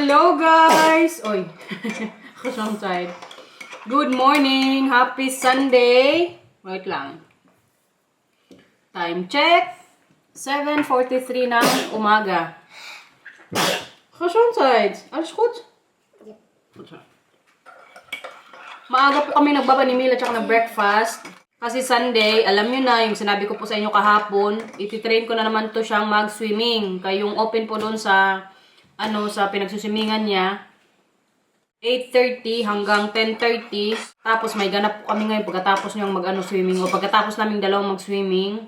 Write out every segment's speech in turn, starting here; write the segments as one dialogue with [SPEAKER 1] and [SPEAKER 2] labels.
[SPEAKER 1] Hello guys! Oy, ako sa side. Good morning! Happy Sunday! Wait lang. Time check. 7:43 ng umaga. Gezondheid. Alles goed? Goed. Maaga po kami nagbaba ni Mila tsaka nag-breakfast. Kasi Sunday, alam nyo na, yung sinabi ko po sa inyo kahapon, ititrain ko na naman to siyang mag-swimming. Kaya yung open po doon sa sa pinagsuswimingan niya, 8:30 hanggang 10:30. Tapos may ganap po kami ngayon pagkatapos niyang swimming. O pagkatapos naming dalawang mag-swimming.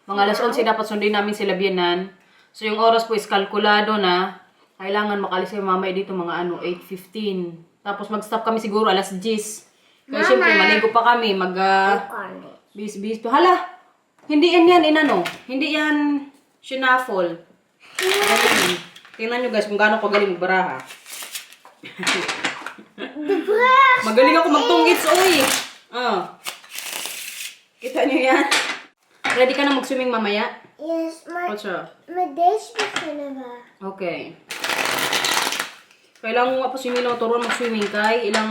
[SPEAKER 1] Mga alas 11 dapat sundin namin sila biyanan. So yung oras po is kalkulado na. Kailangan makalis kayo mamaya dito mga 8:15. Tapos mag-stop kami siguro alas 10. Kaya syempre maligo pa kami. Bis-bis. Hala! Hindi yan Hindi yan shuffle. Tingnan nyo guys kung gaano kagaling magbaraha. Magaling ako magtunggits, oy! Kita nyo yan? Ready ka na mag-swimming mamaya?
[SPEAKER 2] Yes,
[SPEAKER 1] What's up?
[SPEAKER 2] mijn deze beginnen we.
[SPEAKER 1] Okay. Kailangan mo pa si Milo turuan mag-swimming kay ilang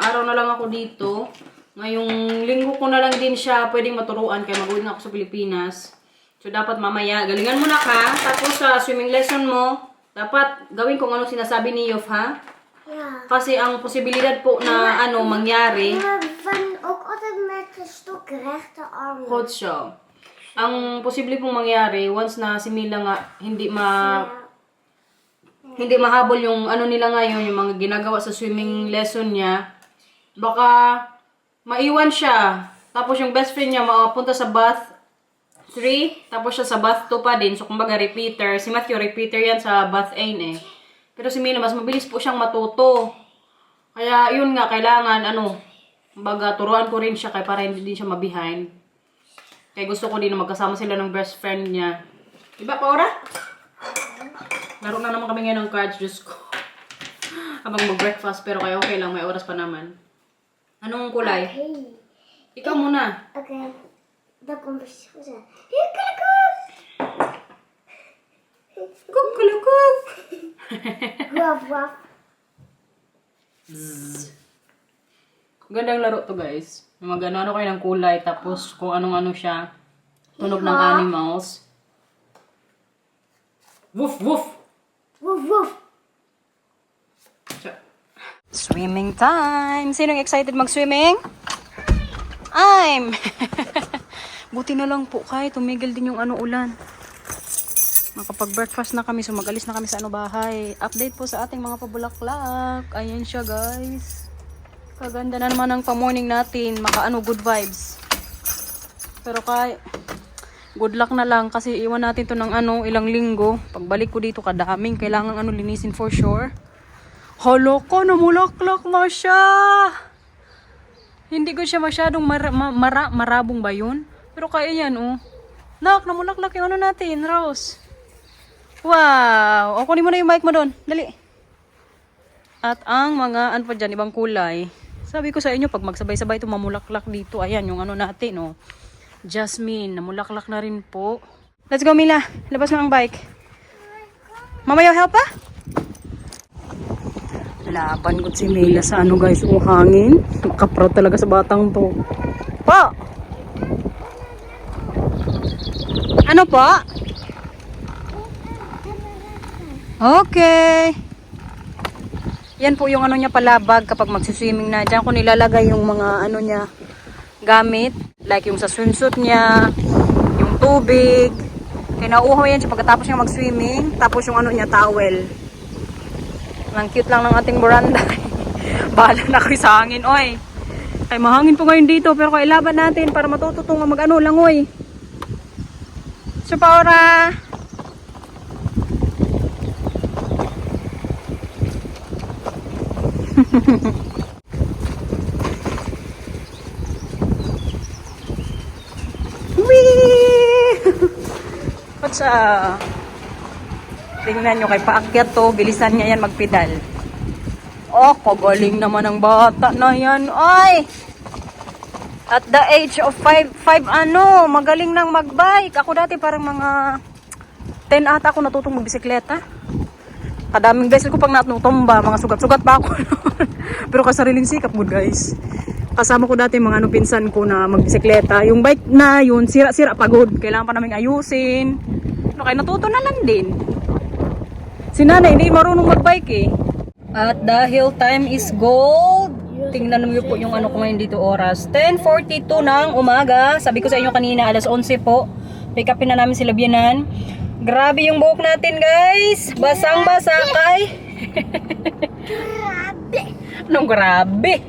[SPEAKER 1] araw na lang ako dito. Ngayong linggo ko na lang din siya pwedeng maturuan kay mag-uwi na ako sa Pilipinas. So dapat mamaya, galingan mo na ka. Tapos sa swimming lesson mo, dapat gawin kung anong sinasabi ni Yof, ha?
[SPEAKER 2] Ja.
[SPEAKER 1] Kasi ang posibilidad po na mangyari,
[SPEAKER 2] Maar van ook altijd met de stok rechte armen.
[SPEAKER 1] hot siya. Ang posible pong mangyari, once na si Mila nga hindi mahabol yung nila ngayon, yung mga ginagawa sa swimming lesson niya, baka maiwan siya. Tapos yung best friend niya mapunta sa bath 3, tapos siya sa bath 2 pa din. So kumbaga repeater. Si Matthew repeater yan sa bath 8 eh. Pero si Mila mas mabilis po siyang matuto. Kaya yun nga, kailangan kumbaga turuan ko rin siya kaya para hindi din siya ma-behind. Kaya gusto ko din na magkasama sila ng best friend niya. Diba, Paura? Laro na naman kami ngayon ng cards, Diyos ko. Habang mag-breakfast, pero kaya okay lang, may oras pa naman. Anong kulay?
[SPEAKER 2] Hey.
[SPEAKER 1] Ikaw muna.
[SPEAKER 2] Oké. Dan komt het zo. Hier, kijk op!
[SPEAKER 1] Kukulukuk!
[SPEAKER 2] Waf, waf.
[SPEAKER 1] Gandang laro to, guys. Mag-ano kayo ng kulay, tapos kung anong-ano siya. Tunog ng animals. Woof, woof!
[SPEAKER 2] Woef, woef.
[SPEAKER 1] Swimming time! Sinong excited mag-swimming? I'm! Buti na lang po kahit tumigil din yung ulan. Makapag-breakfast na kami, so mag-alis na kami sa bahay. Update po sa ating mga pabulaklak. Ayan siya, guys. Kaganda na naman ang pa-morning natin. Good vibes. Pero good luck na lang kasi iwan natin to ng ilang linggo. Pagbalik ko dito, kadaming kailangan linisin for sure. Hala ko, namulaklak na siya! Hindi ko siya masyadong marabong ba yun? Pero kaya yan, Nak, namulaklak yung natin, Rose. Wow! O, kunin mo na yung mic mo doon. Dali. At ang mga, pa dyan, ibang kulay. Sabi ko sa inyo, pag magsabay-sabay ito mamulaklak dito, ayan, yung natin, Jasmine, namulaklak na rin po. Let's go, Mila. Labas mo ang bike. Mama, you help pa? Laban ko si Mila sa guys, hangin. Kaproud talaga sa batang to. Po! Ano po? Okay. Yan po yung niya palabag kapag magsiswimming na. Diyan ko nilalagay yung mga niya gamit. Like yung sa swimsuit niya, yung tubig. Kaya nauuhaw yan siya pagkatapos niya mag-swimming. Tapos yung niya, towel. Ang cute lang ng ating veranda. Bahala na kayo sa hangin, oy. Ay, mahangin po ngayon dito, pero kailaban natin para matututong lang, oy. So, Paura. Whee! What's up? Tingnan nyo kay paakyat to, bilisan niya yan magpedal. Oh, kagaling naman ang bata na yan. Ay! At the age of 5 magaling nang magbike. Ako dati parang mga 10 ata ako natutong magbisikleta. Kadaming beses ko pag natutumba, mga sugat-sugat pa ako. Pero kasariling sikap good guys. Kasama ko dati mga pinsan ko na magbisikleta. Yung bike na yun, sira-sira pagod. Kailangan pa namin ayusin. Kaya natuto na lang din. Si nanay hindi marunong magbike eh. At dahil time is gold, tingnan niyo po yung ko ngayon dito oras. 10:42 ng umaga. Sabi ko sa inyo kanina, alas 11 po. Pick upin na namin si Labyanan. Grabe yung buhok natin guys. Basang-basa kay. Anong grabe?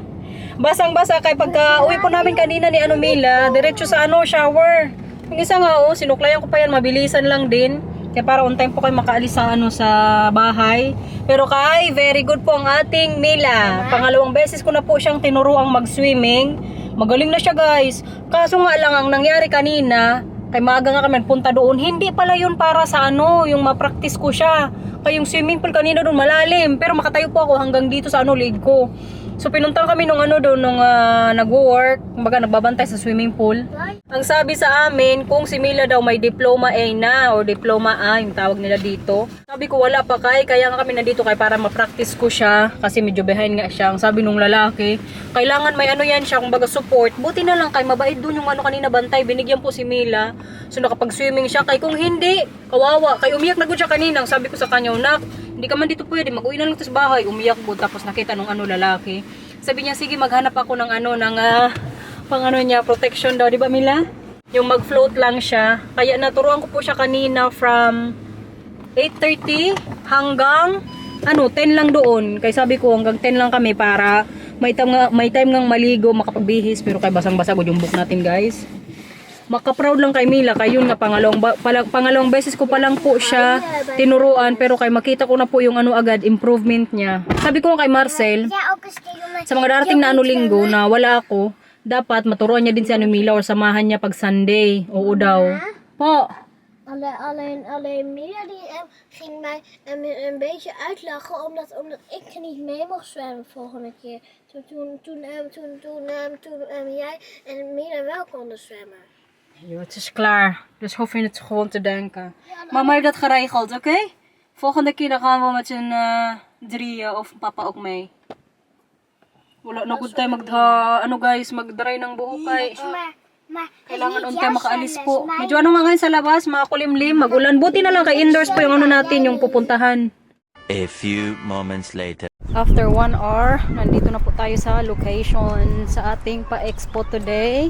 [SPEAKER 1] Basang-basa kay pagka uwi po namin kanina ni Mila, diretso sa shower. Yung isa nga sinuklayan ko pa yan, mabilisan lang din. Kaya para on time po kayo makaalis sa sa bahay. Pero kay, very good po ang ating Mila. Pangalawang beses ko na po siyang tinuruang mag-swimming. Magaling na siya guys. Kaso nga lang ang nangyari kanina, kay maaga nga kami punta doon, hindi pala yun para sa yung ma-practice ko siya. Kaya yung swimming pool kanina doon malalim, pero makatayo po ako hanggang dito sa lig ko. So pinunta kami nung doon nung nag-work, kumbaga nagbabantay sa swimming pool. Ang sabi sa amin, kung si Mila daw may diploma A na o diploma A, yung tawag nila dito. Sabi ko wala pa kaya nga kami nandito para ma-practice ko siya kasi medyo behind nga siya. Ang sabi nung lalaki, kailangan may yan siya, kumbaga support. Buti na lang mabait doon yung kanina bantay, binigyan po si Mila. So nakapag-swimming siya kung hindi, kawawa. Umiyak na siya kanina. Sabi ko sa kanya, nak, hindi ka man dito pwede, mag-uwi na lang sa bahay. Umiyak po, tapos nakita nung lalaki. Sabi niya, sige maghanap ako ng pang niya, protection daw, di ba Mila? Yung mag-float lang siya. Kaya naturuan ko po siya kanina from 8:30 hanggang 10 lang doon. Kaya sabi ko hanggang 10 lang kami para may time ngang maligo, makapagbihis, pero kay basang-basa yung book natin guys. Maka-proud lang kay Mila, kay yun nga pangalawang beses ko pa lang po siya tinuruan, pero kay makita ko na po yung agad improvement niya. Sabi ko kay Marcel, sa mga darating na linggo na wala ako, dapat maturuan niya din si Mila or samahan niya pag Sunday. Oo daw. Po.
[SPEAKER 2] Alleen Mila die ging mij een beetje uitlachen omdat ik niet mee mocht zwemmen volgende keer. Toen jij en Mila wel konden zwemmen.
[SPEAKER 1] Jo, het is klaar. Dus hoef je het gewoon te denken. Mama heeft dat geregeld, oké? Volgende keer dan gaan we met z'n drieën of papa ook mee. Wala na good tayo mag-dry ng buhok kay. Kailangan on time makaalis po. Medyo nga ngayon sa labas, makulimlim, magulan. Buti na lang kay indoors po yung natin, yung pupuntahan.
[SPEAKER 3] A few moments later.
[SPEAKER 1] After 1 hour, nandito na po tayo sa location sa ating pa-expo today.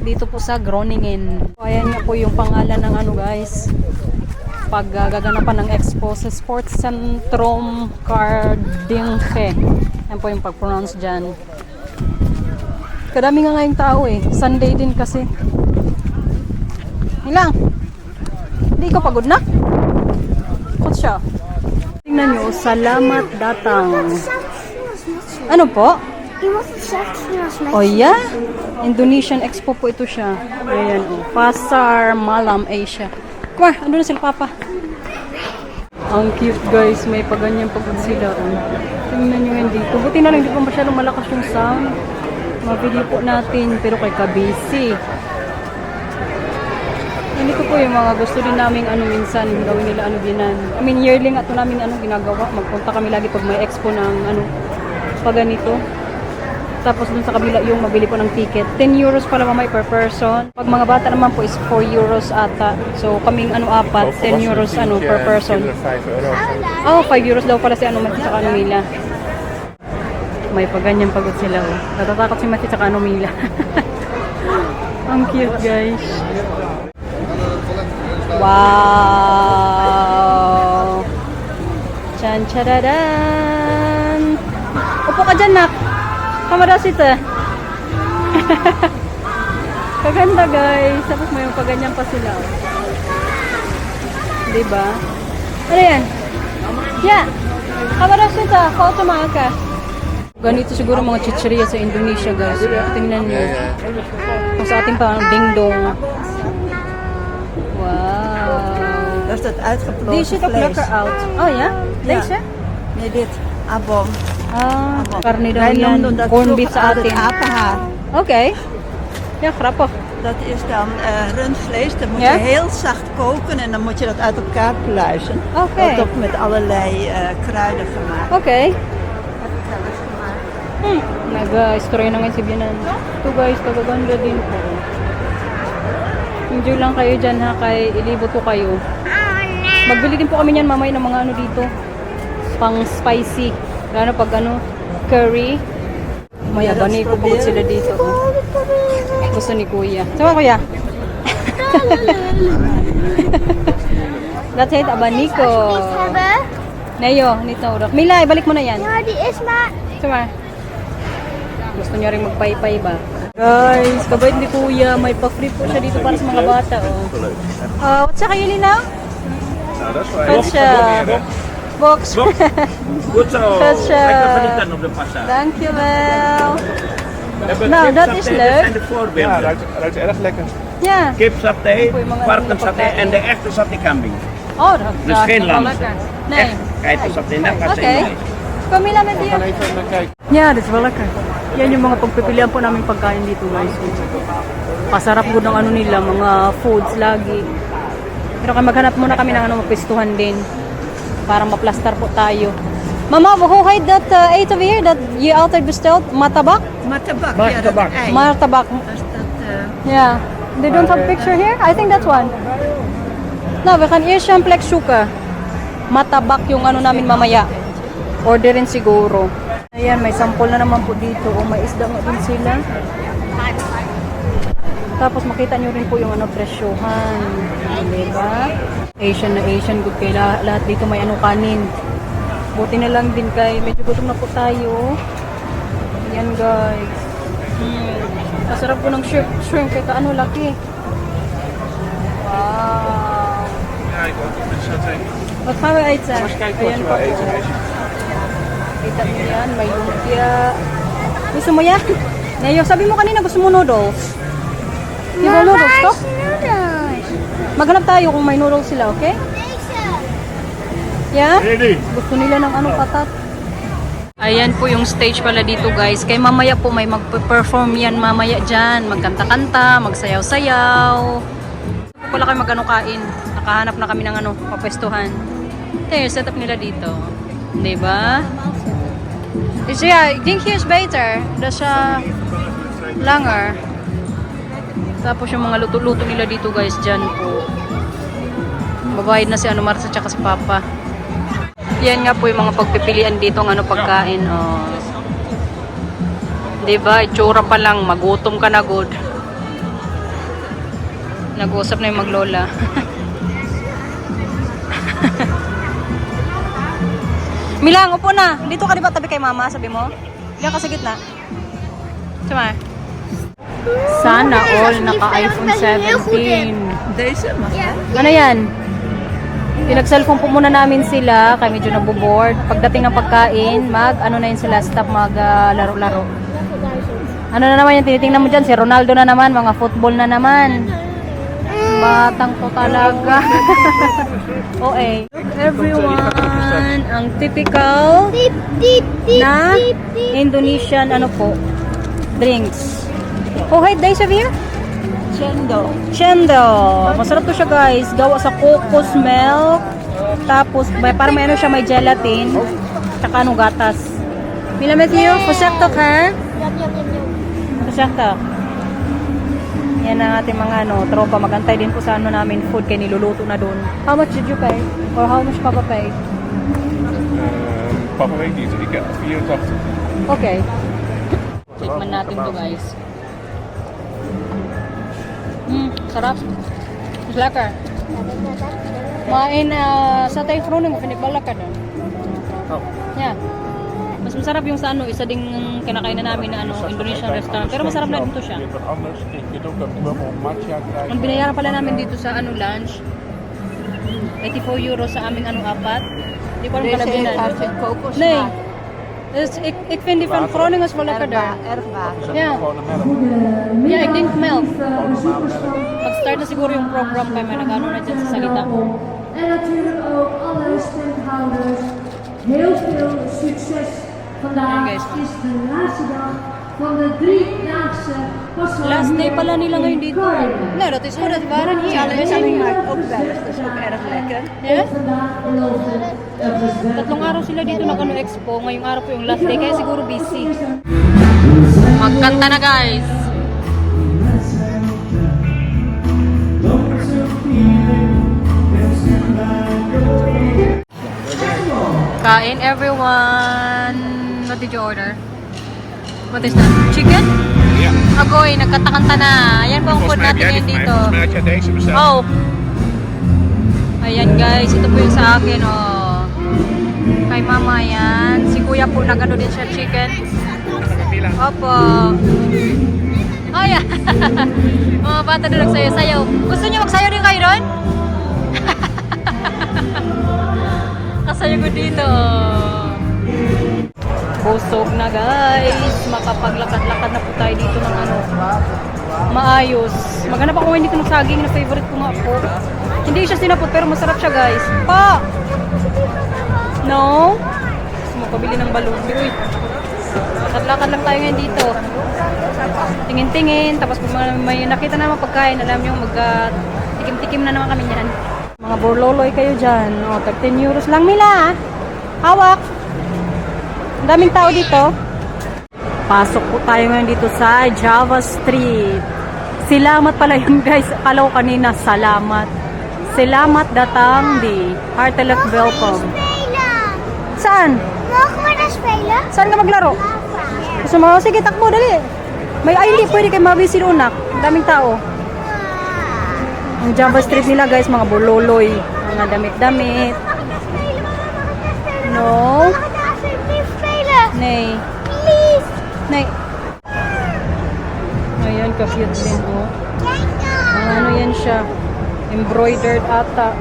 [SPEAKER 1] Dito po sa Groningen. So, ayan nga po yung pangalan ng guys. Pag gaganapan ng expo sa Sports Centrum Cardinge. Yan po yung pag-pronounce dyan. Kadami nga ngayong tao Sunday din kasi. Ilang? Hindi ko pagod na? Kot siya. Tingnan nyo, salamat datang. Ano po? Oh yeah? Indonesian Expo po ito siya. Ayan Pasar Malam Asia. Kumar, ano na sila papa? Ang cute guys, may paganyan pagod sila. Tingnan nyo yan dito. Buti na lang, hindi pa masyadong malakas yung sound. Mabili po natin, pero kay kabisi. Hindi ko po yung mga gusto din namin minsan gawin nila dinan. I mean yearly nga ito namin ginagawa. Magpunta kami lagi pag may expo ng pag ganito. Tapos dun sa kabila yung mabili po ng ticket. 10 euros pala mamay per person. Pag mga bata naman po is 4 euros ata. So kaming apat, 10 euros per person. Oh, 5 euros daw pala si Matthew sa Mila. May paganyan pagod sila Natatakot si Matthew sa Mila. Ang cute guys. Wow! Chan charadan! Upo ka dyan, nak! Kamarasit Kaganda guys. Tapos may paganyan pa sila. Diba? Ano yan? Yeah! Kamarasit Foto ka. Ganito siguro mga chicheria sa Indonesia guys. Tingnan nyo. Kung sa ating dingdong. Wow.
[SPEAKER 4] Dat is het uitgeploten
[SPEAKER 1] Die zit ook
[SPEAKER 4] vlees.
[SPEAKER 1] lekker oud. Oh ja? Deze?
[SPEAKER 4] Nee, dit. Abom.
[SPEAKER 1] Karne daw
[SPEAKER 4] Wij
[SPEAKER 1] yan.
[SPEAKER 4] noemden dat
[SPEAKER 1] Corned beef
[SPEAKER 4] vroeger
[SPEAKER 1] sa
[SPEAKER 4] altijd
[SPEAKER 1] atin.
[SPEAKER 4] apenhaar.
[SPEAKER 1] Okay. Ja, grappig.
[SPEAKER 4] Dat is dan rundvlees. Dat moet
[SPEAKER 1] Ja?
[SPEAKER 4] je heel zacht koken en dan moet je dat uit elkaar pluizen.
[SPEAKER 1] Oké.
[SPEAKER 4] Dat wordt met allerlei kruiden gemaakt.
[SPEAKER 1] Okay.
[SPEAKER 4] Heb ik wel eens gemaakt.
[SPEAKER 1] Nag-istorya na ngayon si Bianan. Ito guys, kagaganda din po. Enjoy lang kayo dyan ha, kay ilibot ko kayo. Magbili din po kami niyan mamay ng mga ano dito. Pang spicy. Lalo pag ano, curry. May abani ko bukod sila dito. Gusto ni Kuya. Sama Kuya? That's it, abanico.
[SPEAKER 2] Hebben?
[SPEAKER 1] Neyo, nito. Mila, ibalik mo na yan.
[SPEAKER 2] Ja, die is maar.
[SPEAKER 1] Sama. Gusto niya rin magpaypay ba? Guys, kabait ni Kuya. May pa-free po siya dito para sa mga bata. Oh. What's kayo Lina?
[SPEAKER 5] Nou, dat is wel
[SPEAKER 1] What's box?
[SPEAKER 5] Goed zo.
[SPEAKER 1] That's,
[SPEAKER 5] Lekker genieten op de pasta.
[SPEAKER 1] Dankjewel.
[SPEAKER 5] Hebben
[SPEAKER 1] Nou, dat
[SPEAKER 5] kipsaté,
[SPEAKER 1] is
[SPEAKER 5] dit
[SPEAKER 1] leuk.
[SPEAKER 5] zijn de voorbeelden.
[SPEAKER 6] Ruikt erg lekker.
[SPEAKER 1] Ja.
[SPEAKER 5] Kipsaté,
[SPEAKER 1] Goeie mga
[SPEAKER 5] varkenssaté
[SPEAKER 1] pagkain.
[SPEAKER 5] en de echte saté kambing.
[SPEAKER 1] Oh, dat
[SPEAKER 5] Dus geen
[SPEAKER 1] wel
[SPEAKER 5] lam.
[SPEAKER 1] lekker. Nee.
[SPEAKER 5] Echt geitensaté, net als
[SPEAKER 1] Oké.
[SPEAKER 5] in
[SPEAKER 1] Kom Mila met
[SPEAKER 6] Gaan
[SPEAKER 1] je.
[SPEAKER 6] even naar kijken.
[SPEAKER 1] Yeah, that's well lekker. Yan yung mga pagpipilian po namin pagkain dito guys. Pasarap po ng ano nila, mga foods lagi. Pero kaya maghanap muna kami ng ano, mapistuhan din. Para maplastar po tayo. Mama, who had that ate over here that you altijd besteld? Matabak?
[SPEAKER 4] Martabak.
[SPEAKER 5] Martabak.
[SPEAKER 4] Ja, dat ei.
[SPEAKER 1] Martabak.
[SPEAKER 4] Als dat,
[SPEAKER 1] Yeah. They don't have picture here? I think that's one. Nou, we gaan eerst een plek zoeken. Matabak yung ano namin mamaya. Orderin siguro. Ayan, may sample na naman po dito. O may isda nga din sila. Tapos makita nyo rin po yung ano, presyohan. Diba? Asian na Asian good kay lahat dito may ano kanin. Buti na lang din kay medyo gutom na po tayo. Ayan guys. Masarap po ng shrimp kaya kaano laki. Wow.
[SPEAKER 6] Ja, ik ook met saté.
[SPEAKER 1] Wat gaan we eten?
[SPEAKER 6] Eens kijken wat je wil eten, meisje.
[SPEAKER 1] Kita mo yan, may lumpia. Gusto mo yan? Ngayon, sabi mo kanina gusto mo noodles. Di ba noodles to?
[SPEAKER 2] Noedels.
[SPEAKER 1] Maghanap tayo kung may noodles sila, okay?
[SPEAKER 2] Deze.
[SPEAKER 1] Yeah? Gusto nila ng ano, patat. Ayan po yung stage pala dito guys. Kaya mamaya po may mag-perform yan mamaya dyan. Magkanta-kanta, magsayaw-sayaw. Wala kayo mag-ano kain. Nakahanap na kami ng ano, papestuhan. Ito yung setup nila dito. Diba? Dus ja, ik denk hier is beter. Dat is langer. Tapos yung mga luto-luto nila dito guys dyan po. Babayad na si ano Marsa tsaka si Papa. Yan nga po yung mga pagpipilian dito ng ano pagkain. Oh. Diba? Itsura pa lang. Magutom ka na good. Nag-uusap na yung maglola. Milang, upo na. Dito ka diba tabi kay mama, sabi mo? Diyan ka sa gitna. Sama. Sana all naka-iPhone 17.
[SPEAKER 4] Deze mag.
[SPEAKER 2] Ja.
[SPEAKER 1] Ano yan? Pinag-cellphone po muna namin sila, kaya medyo naboboard. Pagdating ng pagkain, ano na yun sila, stop laro-laro. Ano na naman yung tinitingnan mo dyan? Si Ronaldo na naman, mga football na naman. Batang ko talaga. Okay. Everyone, ang typical
[SPEAKER 2] Diep, diep, diep,
[SPEAKER 1] na
[SPEAKER 2] diep, diep.
[SPEAKER 1] Indonesian ano po, drinks. Oh, hey, days of here?
[SPEAKER 4] Cendol.
[SPEAKER 1] Chendol. Masarap to siya guys. Gawa sa cocos milk. Tapos, parang may ano siya, may gelatin. Tsaka ano, gatas. Mila Matthew, kusaktok ha?
[SPEAKER 2] Yum, yum, yum, yum.
[SPEAKER 1] Kusaktok. Yan ang ating mga ano, tropa. Magantay din po sa ano namin food kaya niluluto na doon. How much did you pay? Or how much Papa pay?
[SPEAKER 6] Papa weet niet, ik heb 84.
[SPEAKER 1] Okay. Tikman natin to guys. Sarap. Is lekker. Maar in Satay Groningen vind ik wel lekker dan.
[SPEAKER 6] Oh.
[SPEAKER 1] Yeah. Mas masarap yung sa ano, isa ding kinakainan namin na ano, Indonesian restaurant. Pero masarap na dito siya.
[SPEAKER 6] Weer wat anders. Je kunt ook een bubbel matcha krijgen.
[SPEAKER 1] Ang binayaran pala namin dito sa ano lunch, 84 euro sa aming ano apat. Hindi ko alam
[SPEAKER 4] Deze
[SPEAKER 1] kalabinan.
[SPEAKER 4] heeft hartstikke kokos.
[SPEAKER 1] Nee. Dus ik vind die van Groningen is wel lekker daar.
[SPEAKER 4] Erg water.
[SPEAKER 6] Zet
[SPEAKER 1] Ja.
[SPEAKER 6] er gewoon een melk.
[SPEAKER 1] Ja, ik denk milk.
[SPEAKER 6] Gewoon normaal melk.
[SPEAKER 1] Mag-start na siguro yung program kaya may nag-ano na dyan sa salita.
[SPEAKER 7] En natuurlijk ook alle stemhouders heel veel succes. Vandaag
[SPEAKER 1] Oké.
[SPEAKER 7] is de laatste dag van de 3-daagse Passion
[SPEAKER 1] Last day pala nila ngayon dito.
[SPEAKER 4] Nou, dat is goed. Dat waren hier. Alle Sammy maakt ook wel eens. Dat is ook erg lekker.
[SPEAKER 1] Yeah?
[SPEAKER 7] vandaag beloofde de president.
[SPEAKER 1] Tatlong araw sila dito nag-ano expo. Ngayong araw po yung last day, kaya siguro busy. Magkanta na guys! Kain everyone! What did you order? What is that? Chicken?
[SPEAKER 5] Ja.
[SPEAKER 1] Agoy, nagkatakanta na. Ayan po ang food natin ngayon dito.
[SPEAKER 5] had jij deze besteld.
[SPEAKER 1] Oh! Ayan guys, ito po yung sa akin, oh. Kay mama yan. Si kuya po nagano din siya chicken. Opo. Oh yeah. Mga bata doon nagsayo-sayo. Gusto niyo magsayo din kayo doon? Kasayo ko dito. Busog na guys. Makapaglakad-lakad na po tayo dito ng ano. Maayos. Maghanap ako ngayon dito ng saging na favorite ko nga po. Hindi siya sinapot pero masarap siya guys. Pa! No? Gusto mo pabili ng balon. Uy. Lakad-lakad lang tayo ngayon dito. Tingin-tingin. Tapos kung may nakita na naman pagkain, alam nyo, tikim-tikim na naman kami yan. Mga borloloy kayo dyan. O, 13 euros lang nila. Hawak. Ang daming tao dito. Pasok po tayo ngayon dito sa Java Street. Salamat pala yun guys. Akala ko kanina, salamat. Salamat datang di. Hartelijk welcome. Saan?
[SPEAKER 2] Mogen we daar spelen?
[SPEAKER 1] Saan ka maglaro? Gusto mo? Sige, takbo, dali. May hindi, pwede kayo mabisin unak. Daming tao. Ang Java Street nila guys, mga bololoy. Mga damit-damit. No?
[SPEAKER 2] Mag ik daar alsjeblieft spelen?
[SPEAKER 1] Nay.
[SPEAKER 2] Please.
[SPEAKER 1] Nay. Ayan, ka-cute din, oh.
[SPEAKER 2] Kijk dan.
[SPEAKER 1] Ang ano yan siya. Embroidered ata.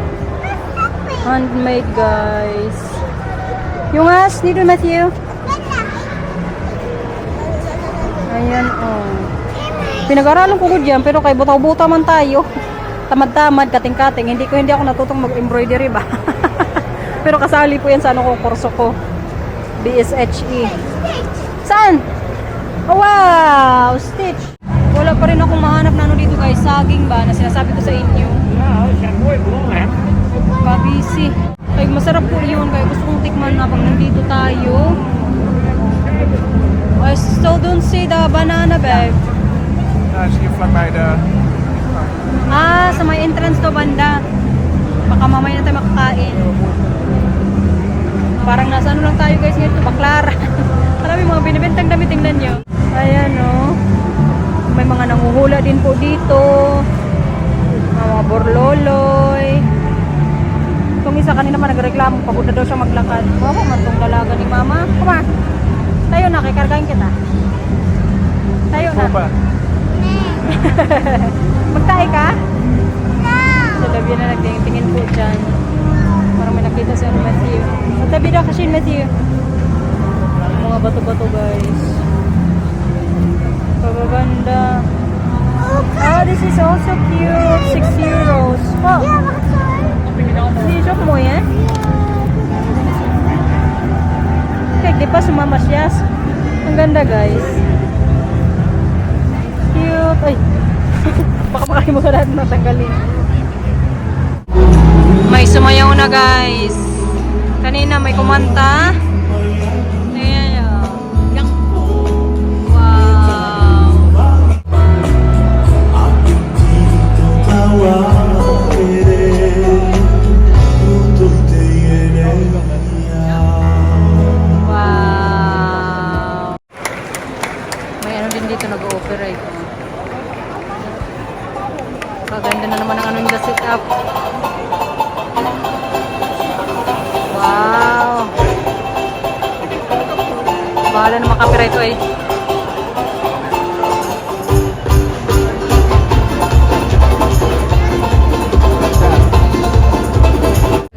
[SPEAKER 1] Handmade, guys. Yung as, dito Matthew. Ayan, oh. Pinag-aralan ko dyan, pero kay butaw-buta man tayo. Tamad-tamad, kating-kating. Hindi ako natutong mag-embroidery ba? Pero kasali po yan sa ano ko, kurso ko. BSHE. Saan? Oh, wow! Stitch! Wala pa rin akong mahanap na ano dito guys. Saging ba? Na sinasabi ko sa inyo.
[SPEAKER 5] Nou, dat zijn mooie bronnen, hè?
[SPEAKER 1] Kabisi. Ay, masarap po yun. Kaya gusto kong tikman na pag nandito tayo. I still don't see the banana bag.
[SPEAKER 6] Daar zie je vlakbij de...
[SPEAKER 1] Ah, sa may entrance to banda. Baka mamaya na tayo makakain. Parang nasa ano lang tayo guys ngayon. Baklara. Marami mga binibentang damit. Tingnan nyo. Ayan o. Oh. May mga nanguhula din po dito. Mga borloloy. Itong isa kanina man nagreklamo. Pagod na daw siya maglakad. Wawa man tong dalaga ni mama. Kuma. Tayo na. Kikargahin kita. Tayo na. Magtahi ka? Sa labi na nagtingin po dyan. Parang may nakita si Matthew. Sa tabi daw kasi Matthew. Mga bato-bato guys. Pababanda. Oh, this is also cute. 6 euros. Oh. Sisok mo yan? Kaya di pa sumamasyas. Ang ganda guys. Cute. Ay. Baka makalimutan natin natanggalin. May sumayaw na guys. Kanina may kumanta. Ayan yun. Wow. Wow. May ano din dito nag-ooperate. Kaganda na naman ang ano nila set up. Wow. Bahala na makapira ito eh.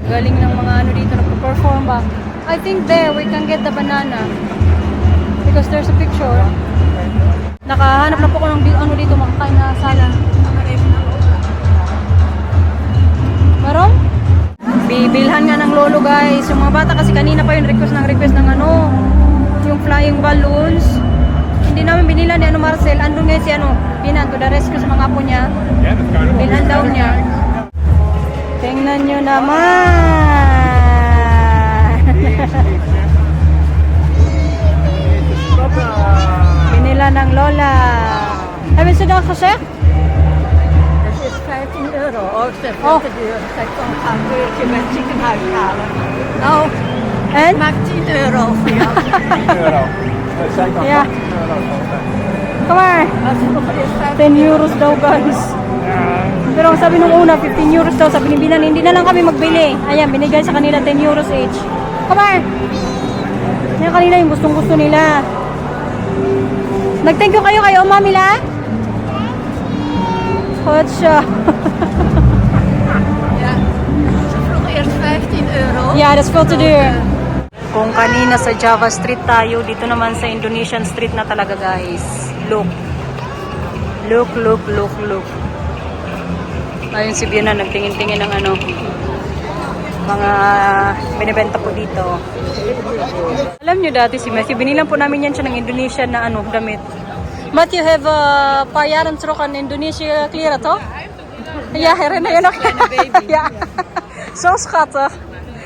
[SPEAKER 1] Galing ng mga ano dito nagpo-perform ba? I think there we can get the banana. Because there's a picture. Nakahanap na po ko ng ano dito makakain na sala. Meron? Bibilhan nga ng lolo guys. Yung mga bata kasi kanina pa yung request ng ano, yung flying balloons. Hindi namin
[SPEAKER 4] Nagtulong ngayon si Binan to the rescue sa mga apo niya.
[SPEAKER 5] Ja, dat kan je nog.
[SPEAKER 4] Binan daw niya. Tingnan nyo naman. Pinila ng lola. Hebben ze dat gezegd?
[SPEAKER 8] Het is 15 euro. Oh, ze heeft veel te duur. Zij kon gaan een keertje met het ziekenhuis halen. Nou,
[SPEAKER 4] En?
[SPEAKER 8] maak 10 euro voor jou.
[SPEAKER 5] 10 euro. Dat zei ik al.
[SPEAKER 4] Ja.
[SPEAKER 5] 10 euro.
[SPEAKER 4] Kom maar.
[SPEAKER 8] Als het nog eens
[SPEAKER 4] 10 euros daw guys. Pero ang sabi nung una, 15 euros daw. Sabi ni Binan, hindi na lang kami magbili. Ayan, binigay sa kanila 10 euros each. Come on! Yan kanila yung gustong gusto nila. Nag-thank you kayo kayo, Mamila? Hot siya.
[SPEAKER 8] Ja. Ze vroeg eerst 15 euro.
[SPEAKER 4] Yeah, that's veel te duur. Kung kanina sa Java Street tayo, dito naman sa Indonesian Street na talaga guys. Look. Look, look, look, look. Ayun si Biana, nagtingin-tingin ng mga binibenta po dito. Alam nyo dati si Matthew, binilang po namin yan siya ng Indonesian na damit. Matthew, have payaran trok an Indonesia kleren toch? Ja, herinner je nog? Ja. Zo schattig.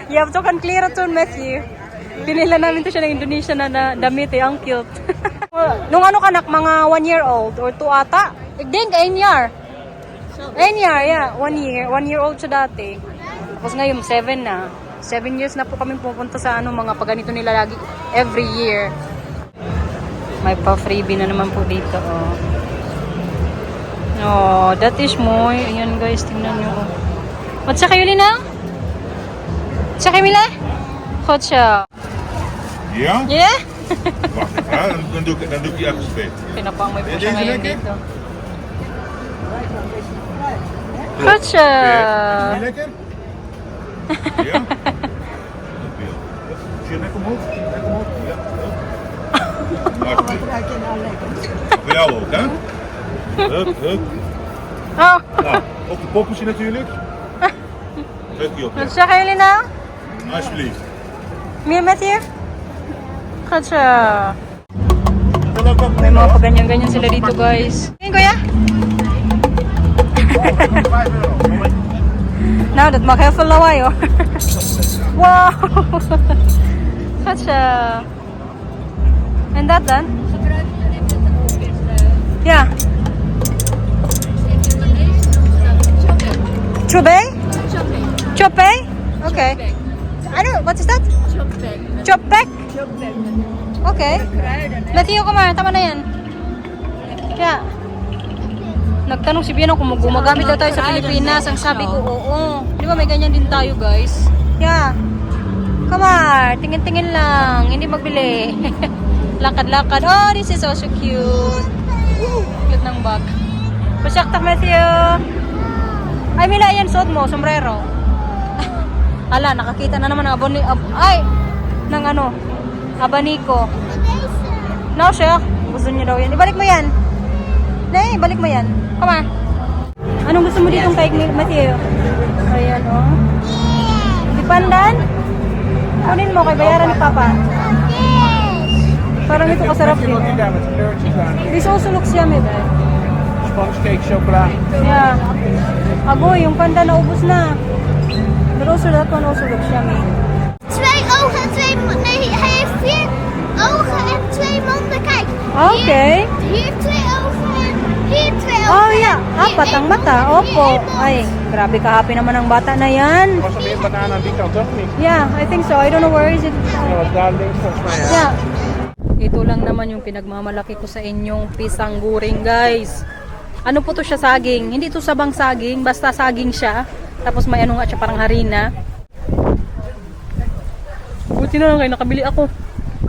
[SPEAKER 4] Je hebt ook een kleren toen, Matthew. Binila namin to siya ng Indonesian na damit ang cute. Nung kanak, mga 1 year old or 2 ata? Ik denk 1 jaar. 1 year, yeah. 1 year. 1 year old siya dati. Tapos ngayon, 7 na. 7 years na po kami pupunta sa mga paganito nila lagi. Every year. May pa-freebie na naman po dito, oh. Oh, that is mooi. Ayan guys, tingnan nyo. Wat zeg jullie nou? Zeg je Mila? Goed zo.
[SPEAKER 9] Ja?
[SPEAKER 4] Yeah?
[SPEAKER 9] Wacht even, hè? Dan doe ik die even spelen.
[SPEAKER 4] Pinapang may po
[SPEAKER 9] Deze
[SPEAKER 4] siya ngayon
[SPEAKER 9] lekker?
[SPEAKER 4] dito. Goed zo.
[SPEAKER 9] Vind je lekker? Ja? Zie je nek omhoog? Nek omhoog? Ja. Alsjeblieft.
[SPEAKER 8] Ruik je nou lekker?
[SPEAKER 9] Voor jou ook, hè? Hup, hup.
[SPEAKER 4] Oh,
[SPEAKER 9] Nou, ook de poppetje natuurlijk. Druk die op, ja.
[SPEAKER 4] wat zeggen jullie nou?
[SPEAKER 9] Alsjeblieft.
[SPEAKER 4] Meer met hier? Goed zo. May mga paganyan-ganyan sila dito guys. Tingin ko ya? Nou, dat mag heel veel lawaai hoor. Wow! Goed zo. En dat dan? Ja. Chobé? Chopé? Oké. I don't know, what is that? Chopek? Oké. Matthew, kom maar. Tama na yan. Yeah. Nagtanong si Biano kung gumagamit daw tayo sa Pilipinas. Ang sabi ko, oo. Di ba may ganyan din tayo, guys? Yeah. Come on. Tingin-tingin lang. Hindi magbili. Lakad-lakad. Oh, this is also cute. Cute ng bag. Pasaktak, Matthew. Ay, Mila, yan. Suot mo. Sombrero. Ala, nakakita na naman ng ng abaniko. No, siya. Gusto niya daw yan. Ibalik mo yan. Nay, balik mo yan. Come on. Anong gusto mo ditong kay Matthew? Ayan, oh. Di pandan? Kunin mo, kay bayaran ni Papa. Parang ito kasarap din.
[SPEAKER 5] Niet daar met de kleurtjes aan.
[SPEAKER 4] This also looks yummy, ba?
[SPEAKER 5] Sponge cake chocola.
[SPEAKER 4] Yeah. Agoy, yung panda naubos na. But also that one also looks yummy.
[SPEAKER 2] 2 ogen en 2 monden. Nee, hij heeft 4 ogen en 2 monden. Kijk.
[SPEAKER 4] Okay.
[SPEAKER 2] Hier 2 ogen en hier 2 ogen.
[SPEAKER 4] Oh, yeah.
[SPEAKER 2] Hier
[SPEAKER 4] Apat ang
[SPEAKER 2] één
[SPEAKER 4] mata.
[SPEAKER 2] mond, hier
[SPEAKER 4] Opo.
[SPEAKER 2] één mond.
[SPEAKER 4] Ay, grabe ka-happy naman ang bata na yan.
[SPEAKER 5] Was er meer banaan aan die kant, toch niet?
[SPEAKER 4] Yeah, I think so. I don't know where is it.
[SPEAKER 5] Ja, wat daar links volgens mij. Ja.
[SPEAKER 4] Yeah. Ito lang naman yung pinagmamalaki ko sa inyong pisang guring, guys. Ano po to siya, saging? Hindi to sabang saging, basta saging siya. Tapos may ano nga siya, parang harina. Buti na lang kayo, nakabili ako.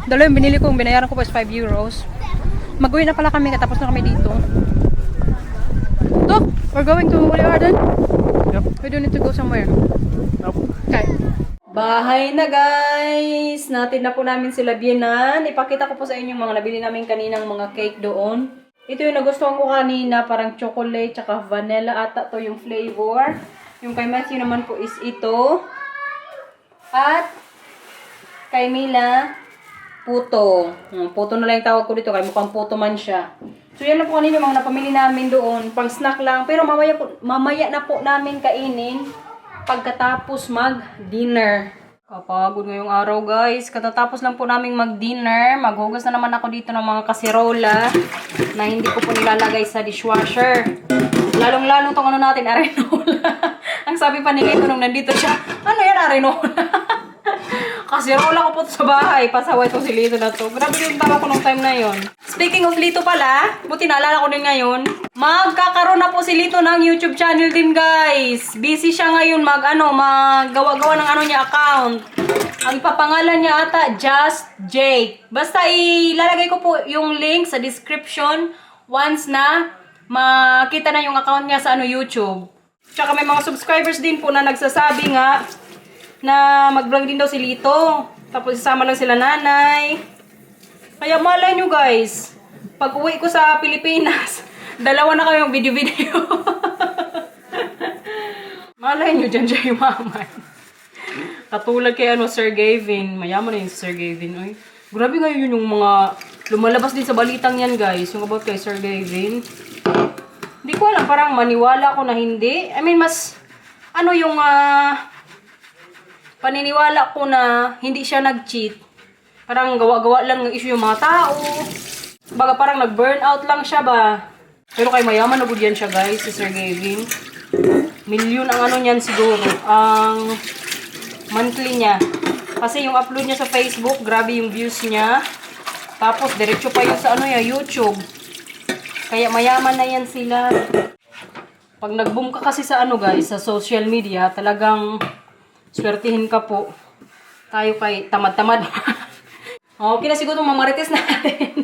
[SPEAKER 4] Dalawa yung binili ko, yung binayaran ko pa is 5 euros. Mag-uwi na pala kami, katapos na kami dito. So, we're going to Leeuwarden?
[SPEAKER 5] Yep.
[SPEAKER 4] We don't need to go somewhere.
[SPEAKER 5] Nope.
[SPEAKER 4] Okay. Bahay na guys! Natin na po namin sila Bianan. Ipakita ko po sa inyo mga nabili namin kaninang mga cake doon. Ito yung nagustuhan ko kanina, parang chocolate tsaka vanilla ata to yung flavor. Yung kay Matthew naman po is ito. At kay Mila,
[SPEAKER 1] puto. Puto na lang yung tawag ko dito, kaya mukhang puto man siya. So yan na po kanina mga napamili namin doon, pang snack lang. Pero mamaya na po namin kainin pagkatapos mag-dinner. Kapagod ngayong araw guys. Katatapos lang po namin mag-dinner. Maghugas na naman ako dito ng mga kasirola na hindi ko po nilalagay sa dishwasher. Lalong-lalong tong ano natin, arenola. Ang sabi pa ni Lito nung nandito siya, ano yan arenola? Kasirola ko po sa bahay. Pasaway to si Lito na to. Grabe yung tama ko nung time na yon. Speaking of Lito pala, buti naalala ko din ngayon, magkakaroon na po si Lito ng YouTube channel din guys. Busy siya ngayon maggawa-gawa ng niya account. Ang ipapangalan niya ata, Just Jake. Basta ilalagay ko po yung link sa description once na makita na yung account niya sa YouTube. Tsaka may mga subscribers din po na nagsasabi nga na mag-vlog din daw si Lito. Tapos isama lang sila nanay. Kaya malay nyo guys, pag uwi ko sa Pilipinas, dalawa na kayong video-video. Malay nyo dyan siya yumaman. Katulad kay Sir Gavin. Mayaman na yung Sir Gavin. Oy. Grabe ngayon yung mga lumalabas din sa balitang yan guys. Yung about kay Sir Gavin. Hindi ko alam, parang maniwala ko na hindi. I mean, mas yung paniniwala ko na hindi siya nag-cheat. Parang gawa-gawa lang ng issue yung mga tao. Baga parang nag-burnout lang siya ba. Pero kay mayaman na good yan siya guys, si Sir Gavin. Milyon ang niyan siguro. Ang monthly niya. Kasi yung upload niya sa Facebook, grabe yung views niya. Tapos diretso pa yun sa YouTube. Kaya mayaman na yan sila. Pag nag-boom ka kasi sa guys, sa social media, talagang swertihin ka po. Tayo kay tamad-tamad. Okay na siguro mamarites natin.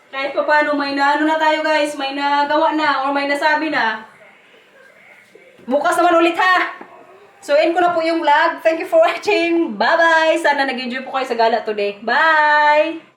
[SPEAKER 1] Kahit pa paano, may na na tayo guys. May nagawa na or may nasabi na. Bukas naman ulit ha. So, end ko na po yung vlog. Thank you for watching. Bye-bye. Sana nag-enjoy po kayo sa gala today. Bye!